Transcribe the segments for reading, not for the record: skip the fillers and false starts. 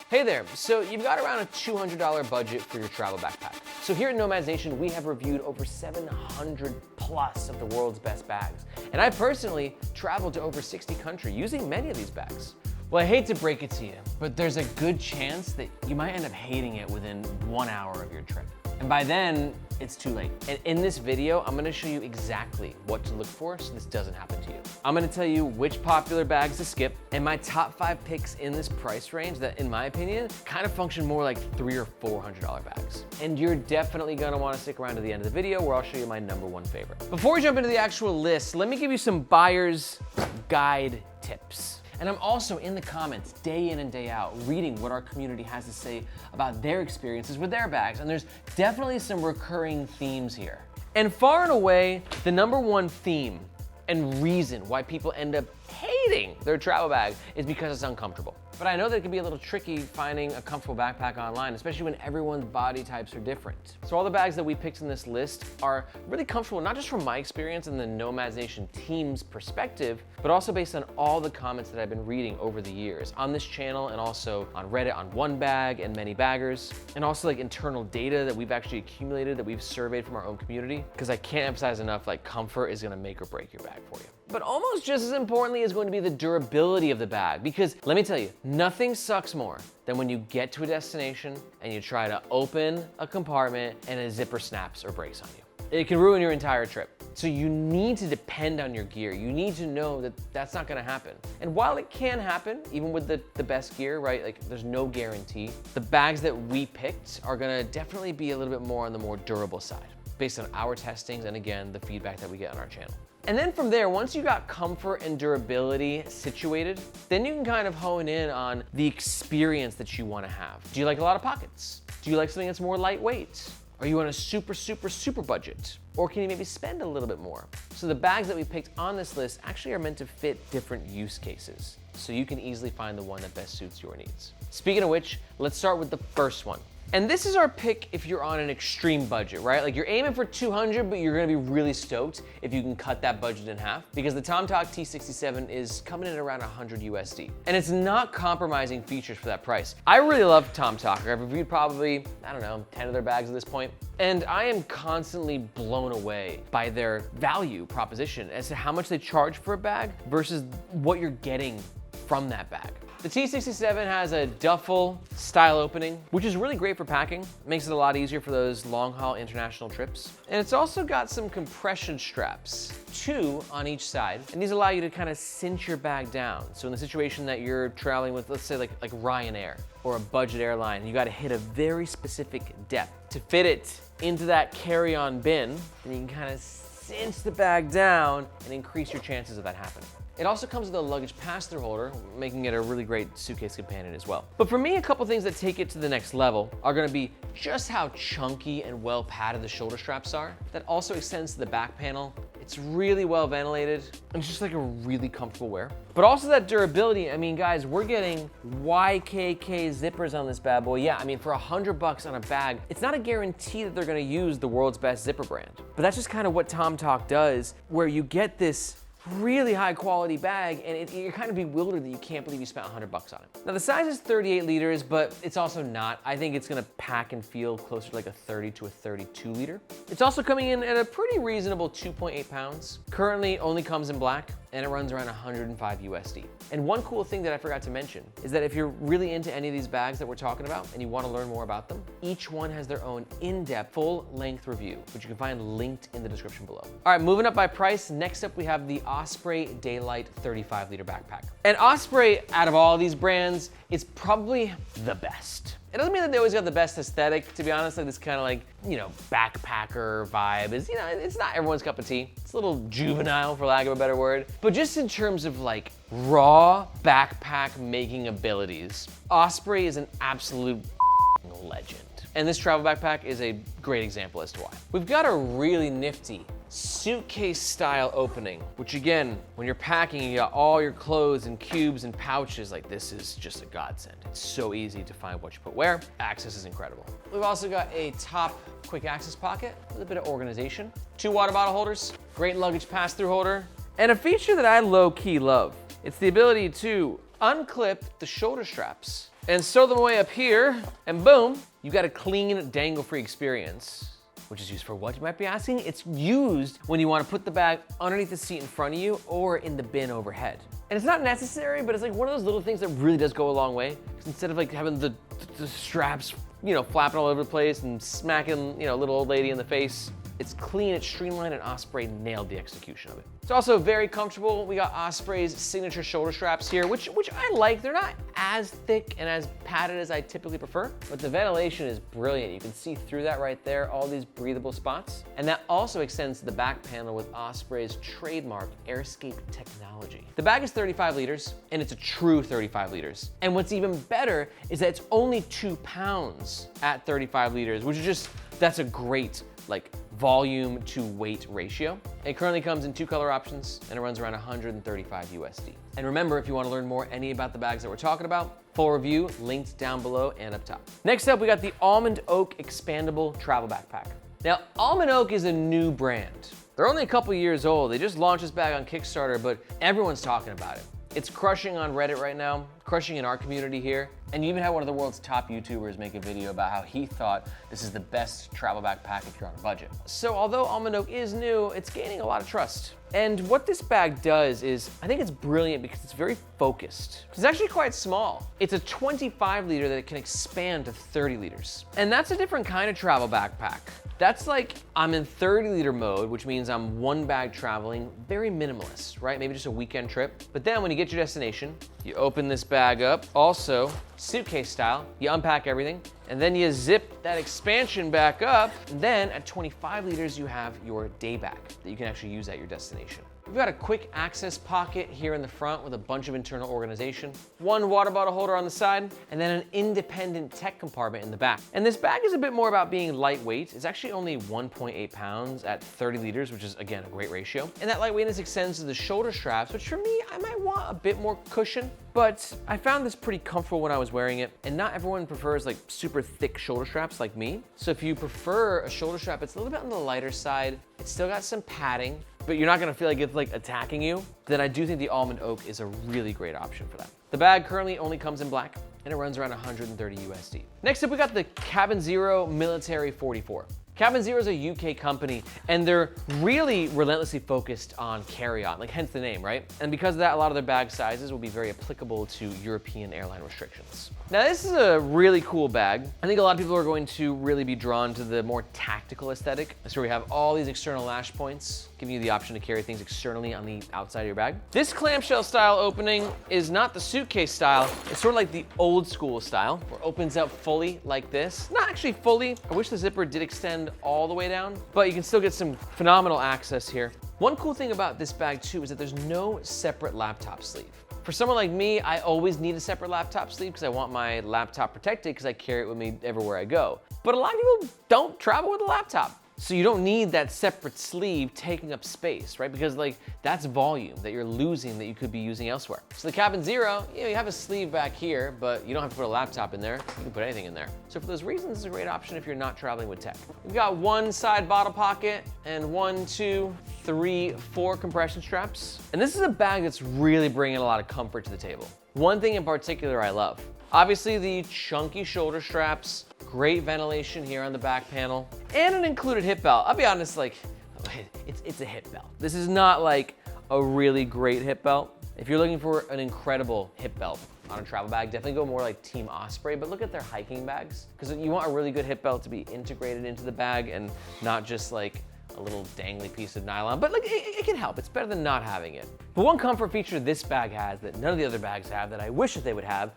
Hey there, so you've got around a $200 budget for your travel backpack. So here at Nomads Nation, we have reviewed over 700 plus of the world's best bags. And I personally traveled to over 60 countries using many of these bags. Well, I hate to break it to you, but there's a good chance that you might end up hating it within 1 hour of your trip. And by then, it's too late. And in this video, I'm gonna show you exactly what to look for so this doesn't happen to you. I'm gonna tell you which popular bags to skip and my top 5 picks in this price range that, in my opinion, kind of function more like $300 or $400 bags. And you're definitely gonna wanna stick around to the end of the video where I'll show you my #1 favorite. Before we jump into the actual list, let me give you some buyer's guide tips. And I'm also in the comments day in and day out reading what our community has to say about their experiences with their bags. And there's definitely some recurring themes here. And far and away, the #1 theme and reason why people end up hating their travel bag is because it's uncomfortable. But I know that it can be a little tricky finding a comfortable backpack online, especially when everyone's body types are different. So all the bags that we picked in this list are really comfortable, not just from my experience and the Nomads Nation team's perspective, but also based on all the comments that I've been reading over the years on this channel and also on Reddit on One Bag and Many Baggers, and also like internal data that we've actually accumulated that we've surveyed from our own community, because I can't emphasize enough, like comfort is gonna make or break your bag for you. But almost just as importantly is going to be the durability of the bag, because let me tell you, nothing sucks more than when you get to a destination and you try to open a compartment and a zipper snaps or breaks on you. It can ruin your entire trip. So you need to depend on your gear. You need to know that that's not gonna happen. And while it can happen, even with the best gear, right? Like there's no guarantee. The bags that we picked are gonna definitely be a little bit more on the more durable side, based on our testings and again, the feedback that we get on our channel. And then from there, once you got comfort and durability situated, then you can kind of hone in on the experience that you wanna have. Do you like a lot of pockets? Do you like something that's more lightweight? Are you on a super budget? Or can you maybe spend a little bit more? So the bags that we picked on this list actually are meant to fit different use cases, so you can easily find the one that best suits your needs. Speaking of which, let's start with the first one. And this is our pick if you're on an extreme budget, right? Like you're aiming for 200, but you're gonna be really stoked if you can cut that budget in half, because the Tomtoc T67 is coming in at around 100 USD. And it's not compromising features for that price. I really love Tomtoc. I've reviewed probably, I don't know, 10 of their bags at this point. And I am constantly blown away by their value proposition as to how much they charge for a bag versus what you're getting from that bag. The T67 has a duffel style opening, which is really great for packing. Makes it a lot easier for those long haul international trips. And it's also got some compression straps, 2 on each side. And these allow you to kind of cinch your bag down. So in the situation that you're traveling with, let's say like Ryanair or a budget airline, you gotta hit a very specific depth to fit it into that carry-on bin, and you can kind of cinch the bag down and increase your chances of that happening. It also comes with a luggage pass-through holder, making it a really great suitcase companion as well. But for me, a couple things that take it to the next level are gonna be just how chunky and well padded the shoulder straps are. That also extends to the back panel. It's really well ventilated, and it's just like a really comfortable wear. But also that durability, I mean, guys, we're getting YKK zippers on this bad boy. Yeah, I mean, for $100 on a bag, it's not a guarantee that they're gonna use the world's best zipper brand. But that's just kind of what Tomtoc does, where you get this really high quality bag, and you're kind of bewildered that you can't believe you spent $100 on it. Now the size is 38 liters, but it's also not. I think it's gonna pack and feel closer to like a 30 to a 32 liter. It's also coming in at a pretty reasonable 2.8 pounds. Currently only comes in black, and it runs around 105 USD. And one cool thing that I forgot to mention is that if you're really into any of these bags that we're talking about and you want to learn more about them, each one has their own in-depth, full-length review, which you can find linked in the description below. All right, moving up by price, next up we have the Osprey Daylite 35-liter backpack. And Osprey, out of all these brands, is probably the best. It doesn't mean that they always got the best aesthetic, to be honest. Like this kind of like, you know, backpacker vibe is, you know, it's not everyone's cup of tea. It's a little juvenile, for lack of a better word. But just in terms of like raw backpack making abilities, Osprey is an absolute legend. And this travel backpack is a great example as to why. We've got a really nifty suitcase style opening, which again, when you're packing, you got all your clothes and cubes and pouches, like this is just a godsend. It's so easy to find what you put where. Access is incredible. We've also got a top quick access pocket with a bit of organization, 2 water bottle holders, great luggage pass-through holder, and a feature that I low-key love. It's the ability to unclip the shoulder straps and stow them away up here, and boom, you got a clean, dangle-free experience. Which is used for what, you might be asking? It's used when you want to put the bag underneath the seat in front of you or in the bin overhead. And it's not necessary, but it's like one of those little things that really does go a long way. Because instead of like having the straps, you know, flapping all over the place and smacking, you know, a little old lady in the face, it's clean, it's streamlined, and Osprey nailed the execution of it. It's also very comfortable. We got Osprey's signature shoulder straps here, which I like. They're not as thick and as padded as I typically prefer, but the ventilation is brilliant. You can see through that right there, all these breathable spots. And that also extends to the back panel with Osprey's trademark AirScape technology. The bag is 35 liters, and it's a true 35 liters. And what's even better is that it's only 2 pounds at 35 liters, which is just, that's a great like volume to weight ratio. It currently comes in 2 color options and it runs around 135 USD. And remember, if you want to learn more any about the bags that we're talking about, full review linked down below and up top. Next up, we got the Almond Oak Expandable Travel Backpack. Now, Almond Oak is a new brand. They're only a couple years old. They just launched this bag on Kickstarter, but everyone's talking about it. It's crushing on Reddit right now, crushing in our community here. And you even had one of the world's top YouTubers make a video about how he thought this is the best travel backpack if you're on a budget. So although Almond Oak is new, it's gaining a lot of trust. And what this bag does is, I think it's brilliant because it's very focused. It's actually quite small. It's a 25 liter that can expand to 30 liters. And that's a different kind of travel backpack. That's like, I'm in 30 liter mode, which means I'm one bag traveling, very minimalist, right? Maybe just a weekend trip. But then when you get to your destination, you open this bag up, also suitcase style, you unpack everything, and then you zip that expansion back up. And then at 25 liters, you have your day bag that you can actually use at your destination. We've got a quick access pocket here in the front with a bunch of internal organization, one water bottle holder on the side, and then an independent tech compartment in the back. And this bag is a bit more about being lightweight. It's actually only 1.8 pounds at 30 liters, which is again, a great ratio. And that lightweightness extends to the shoulder straps, which for me, I might want a bit more cushion, but I found this pretty comfortable when I was wearing it. And not everyone prefers like super thick shoulder straps like me. So if you prefer a shoulder strap, it's a little bit on the lighter side. It's still got some padding, but you're not gonna feel like it's like attacking you, then I do think the Almond Oak is a really great option for that. The bag currently only comes in black and it runs around 130 USD. Next up, we got the Cabin Zero Military 44. Cabin Zero is a UK company, and they're really relentlessly focused on carry-on, like hence the name, right? And because of that, a lot of their bag sizes will be very applicable to European airline restrictions. Now, this is a really cool bag. I think a lot of people are going to really be drawn to the more tactical aesthetic. So we have all these external lash points, giving you the option to carry things externally on the outside of your bag. This clamshell style opening is not the suitcase style. It's sort of like the old school style, where it opens up fully like this. Not actually fully. I wish the zipper did extend all the way down, but you can still get some phenomenal access here. One cool thing about this bag too is that there's no separate laptop sleeve. For someone like me, I always need a separate laptop sleeve because I want my laptop protected because I carry it with me everywhere I go. But a lot of people don't travel with a laptop. So you don't need that separate sleeve taking up space, right? Because like that's volume that you're losing that you could be using elsewhere. So the Cabin Zero, you have a sleeve back here, but you don't have to put a laptop in there. You can put anything in there. So for those reasons, it's a great option if you're not traveling with tech. We've got one side bottle pocket and 1, 2, 3, 4 compression straps. And this is a bag that's really bringing a lot of comfort to the table. One thing in particular I love, obviously the chunky shoulder straps, great ventilation here on the back panel, and an included hip belt. I'll be honest, like, it's a hip belt. This is not like a really great hip belt. If you're looking for an incredible hip belt on a travel bag, definitely go more like Team Osprey, but look at their hiking bags, because you want a really good hip belt to be integrated into the bag and not just like a little dangly piece of nylon, but like it can help. It's better than not having it. But one comfort feature this bag has that none of the other bags have that I wish that they would have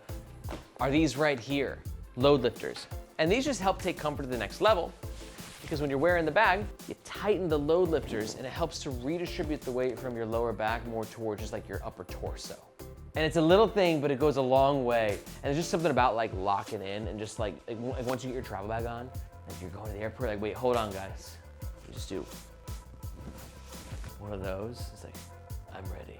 are these right here, load lifters. And these just help take comfort to the next level because when you're wearing the bag, you tighten the load lifters and it helps to redistribute the weight from your lower back more towards just like your upper torso. And it's a little thing, but it goes a long way. And there's just something about like locking in and just like once you get your travel bag on, like you're going to the airport, like, wait, hold on guys. You just do one of those. It's like, I'm ready.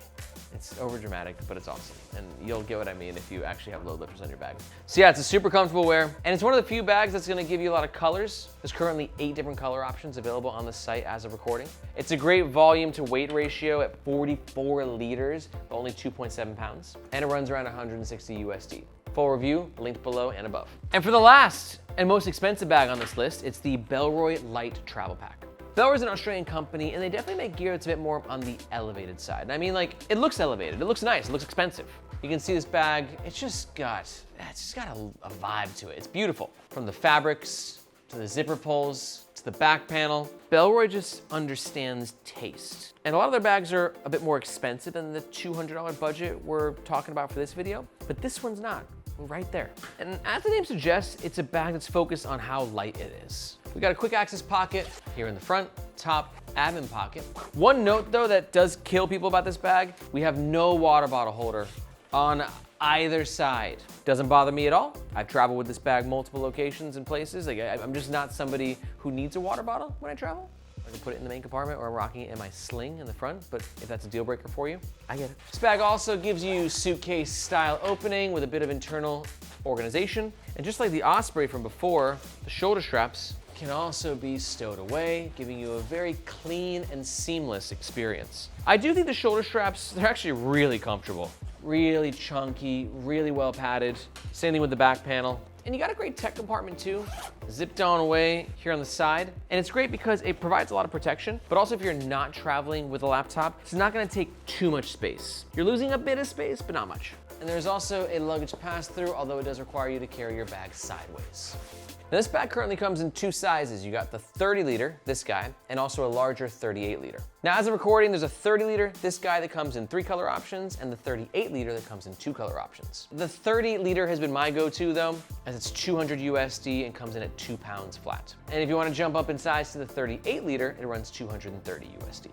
It's over dramatic, but it's awesome. And you'll get what I mean if you actually have load lifters on your bag. So yeah, it's a super comfortable wear. And it's one of the few bags that's gonna give you a lot of colors. There's currently 8 different color options available on the site as of recording. It's a great volume to weight ratio at 44 liters, but only 2.7 pounds. And it runs around 160 USD. Full review linked below and above. And for the last and most expensive bag on this list, it's the Bellroy Lite Travel Pack. Bellroy is an Australian company, and they definitely make gear that's a bit more on the elevated side. And I mean, like, it looks elevated, it looks nice, it looks expensive. You can see this bag, it's just got a vibe to it. It's beautiful. From the fabrics, to the zipper pulls, to the back panel. Bellroy just understands taste. And a lot of their bags are a bit more expensive than the $200 budget we're talking about for this video, but this one's not. We're right there. And as the name suggests, it's a bag that's focused on how light it is. We got a quick access pocket here in the front, top, admin pocket. One note though that does kill people about this bag, we have no water bottle holder on either side. Doesn't bother me at all. I've traveled with this bag multiple locations and places. Like, I'm just not somebody who needs a water bottle when I travel. I can put it in the main compartment or I'm rocking it in my sling in the front, but if that's a deal breaker for you, I get it. This bag also gives you suitcase style opening with a bit of internal organization. And just like the Osprey from before, the shoulder straps can also be stowed away, giving you a very clean and seamless experience. I do think the shoulder straps, they're actually really comfortable. Really chunky, really well padded. Same thing with the back panel. And you got a great tech compartment too, zipped on away here on the side. And it's great because it provides a lot of protection, but also if you're not traveling with a laptop, it's not gonna take too much space. You're losing a bit of space, but not much. And there's also a luggage pass-through, although it does require you to carry your bag sideways. Now, this bag currently comes in two sizes. You got the 30 liter, this guy, and also a larger 38 liter. Now, as of recording, there's a 30 liter, this guy that comes in 3 color options, and the 38 liter that comes in 2 color options. The 30 liter has been my go-to though, as it's 200 USD and comes in at 2 pounds flat. And if you wanna jump up in size to the 38 liter, it runs 230 USD.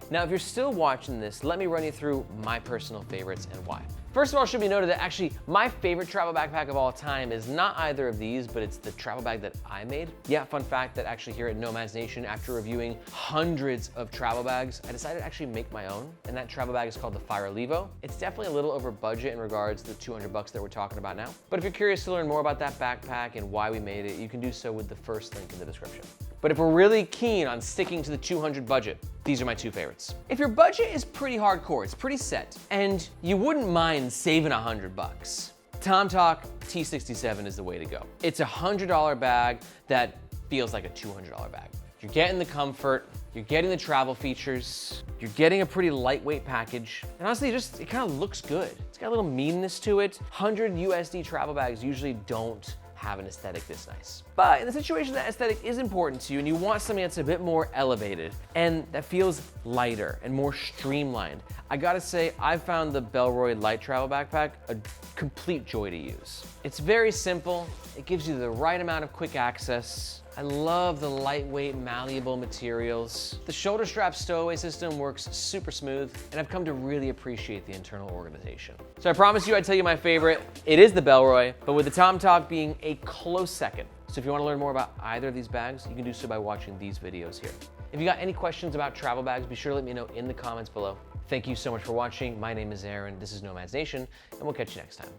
Now, if you're still watching this, let me run you through my personal favorites and why. First of all, it should be noted that actually my favorite travel backpack of all time is not either of these, but it's the travel bag that I made. Yeah, fun fact that actually here at Nomads Nation, after reviewing hundreds of travel bags, I decided to actually make my own, and that travel bag is called the Fire Levo. It's definitely a little over budget in regards to the 200 bucks that we're talking about now. But if you're curious to learn more about that backpack and why we made it, you can do so with the first link in the description. But if we're really keen on sticking to the 200 budget, these are my two favorites. If your budget is pretty hardcore, it's pretty set, and you wouldn't mind saving 100 bucks, Tomtoc T67 is the way to go. It's a $100 bag that feels like a $200 bag. You're getting the comfort, you're getting the travel features, you're getting a pretty lightweight package, and honestly, it kind of looks good. It's got a little meanness to it. 100 USD travel bags usually don't have an aesthetic this nice. But in the situation that aesthetic is important to you and you want something that's a bit more elevated and that feels lighter and more streamlined, I gotta say, I found the Bellroy Lite Travel Backpack a complete joy to use. It's very simple, it gives you the right amount of quick access. I love the lightweight, malleable materials. The shoulder strap stowaway system works super smooth, and I've come to really appreciate the internal organization. So I promised you I'd tell you my favorite. It is the Bellroy, but with the Tomtoc being a close second. So if you wanna learn more about either of these bags, you can do so by watching these videos here. If you got any questions about travel bags, be sure to let me know in the comments below. Thank you so much for watching. My name is Aaron, this is Nomads Nation, and we'll catch you next time.